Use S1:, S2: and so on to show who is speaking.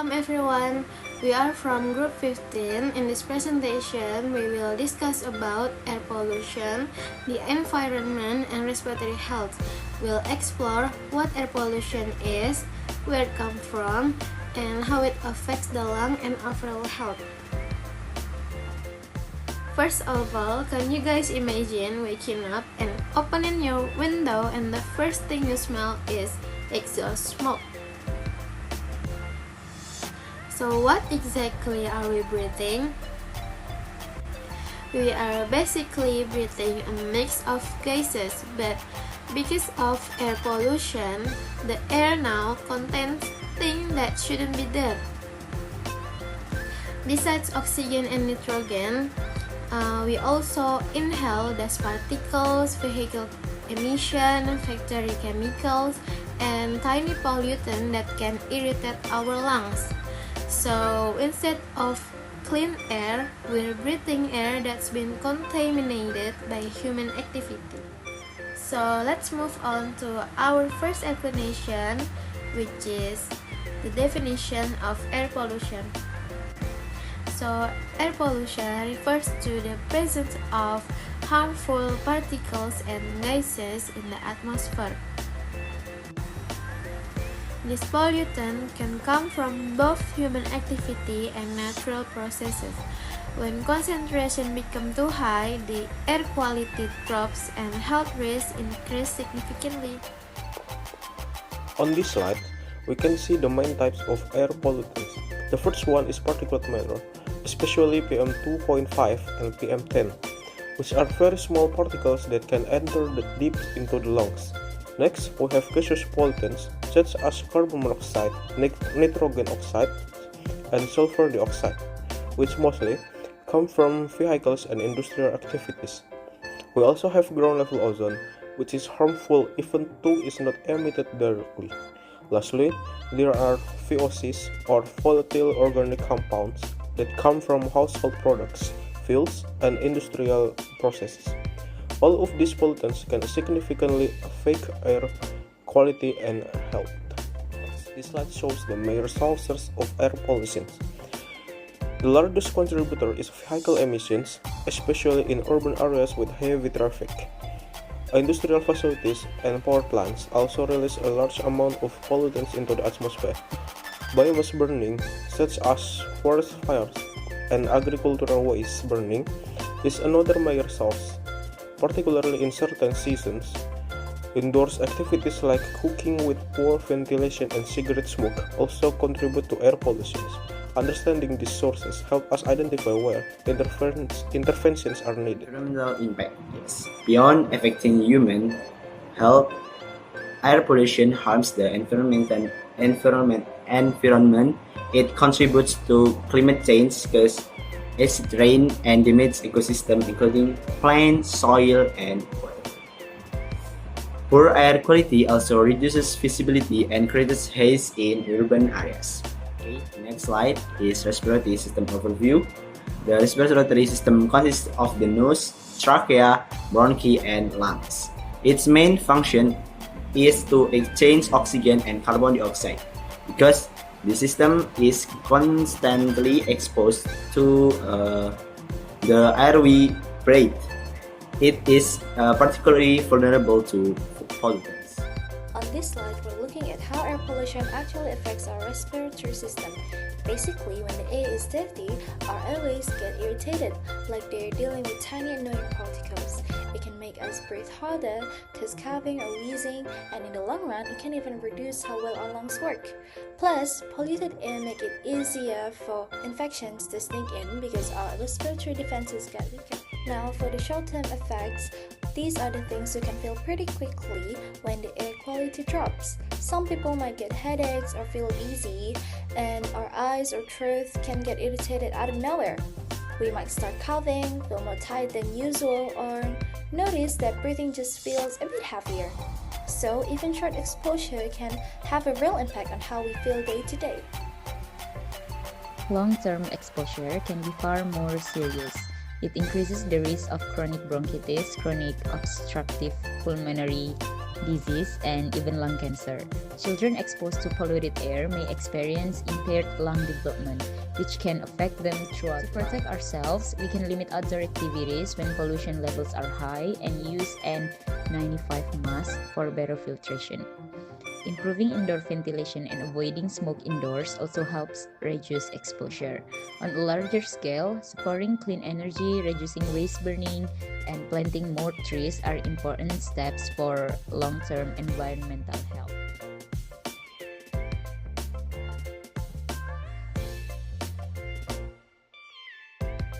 S1: Welcome everyone, we are from group 15. In this presentation, we will discuss about air pollution, the environment and respiratory health. We'll explore what air pollution is, where it comes from, and how it affects the lung and overall health. First of all, can you guys imagine waking up and opening your window and the first thing you smell is exhaust smoke? So what exactly are we breathing? We are basically breathing a mix of gases, but because of air pollution, the air now contains things that shouldn't be there. Besides oxygen and nitrogen, we also inhale dust particles, vehicle emission, factory chemicals, and tiny pollutants that can irritate our lungs. So instead of clean air, we're breathing air that's been contaminated by human activity. So let's move on to our first explanation, which is the definition of air pollution. So air pollution refers to the presence of harmful particles and gases in the atmosphere. This pollutant can come from both human activity and natural processes. When concentration becomes too high, the air quality drops and health risks increase significantly.
S2: On this slide, we can see the main types of air pollutants. The first one is particulate matter, especially PM2.5 and PM10, which are very small particles that can enter deep into the lungs. Next, we have gaseous pollutants such as carbon monoxide, nitrogen oxide, and sulfur dioxide, which mostly come from vehicles and industrial activities. We also have ground-level ozone, which is harmful even though it's not emitted directly. Lastly, there are VOCs or volatile organic compounds that come from household products, fuels, and industrial processes. All of these pollutants can significantly affect air quality and health. This slide shows the major sources of air pollution. The largest contributor is vehicle emissions, especially in urban areas with heavy traffic. Industrial facilities and power plants also release a large amount of pollutants into the atmosphere. Biomass burning, such as forest fires and agricultural waste burning, is another major source, particularly in certain seasons. Indoors activities like cooking with poor ventilation and cigarette smoke also contribute to air pollution. Understanding these sources help us identify where interventions are needed.
S3: Environmental impact is beyond affecting human health. Air pollution harms the environment. It contributes to climate change because acid rain and damage ecosystem including plant, soil, and water. Poor air quality also reduces visibility and creates haze in urban areas. Okay, next slide is respiratory system overview. The respiratory system consists of the nose, trachea, bronchi, and lungs. Its main function is to exchange oxygen and carbon dioxide. Because the system is constantly exposed to the air we breathe, it is particularly vulnerable to pollutants.
S4: On this slide, we're looking at how air pollution actually affects our respiratory system. Basically, when the air is dirty, our airways get irritated, like they're dealing with tiny annoying particles. It can make us breathe harder, cause coughing or wheezing, and in the long run, it can even reduce how well our lungs work. Plus, polluted air make it easier for infections to sneak in because our respiratory defenses get weaker. Now, for the short-term effects, these are the things you can feel pretty quickly when the air quality drops. Some people might get headaches or feel dizzy, and our eyes or throat can get irritated out of nowhere. We might start coughing, feel more tired than usual, or notice that breathing just feels a bit heavier. So even short exposure can have a real impact on how we feel day to day.
S5: Long-term exposure can be far more serious. It increases the risk of chronic bronchitis, chronic obstructive pulmonary disease, and even lung cancer. Children exposed to polluted air may experience impaired lung development, which can affect them throughout. To protect ourselves, we can limit outdoor activities when pollution levels are high and use N95 mask for better filtration. Improving indoor ventilation and avoiding smoke indoors also helps reduce exposure. On a larger scale, supporting clean energy, reducing waste burning, and planting more trees are important steps for long-term environmental health.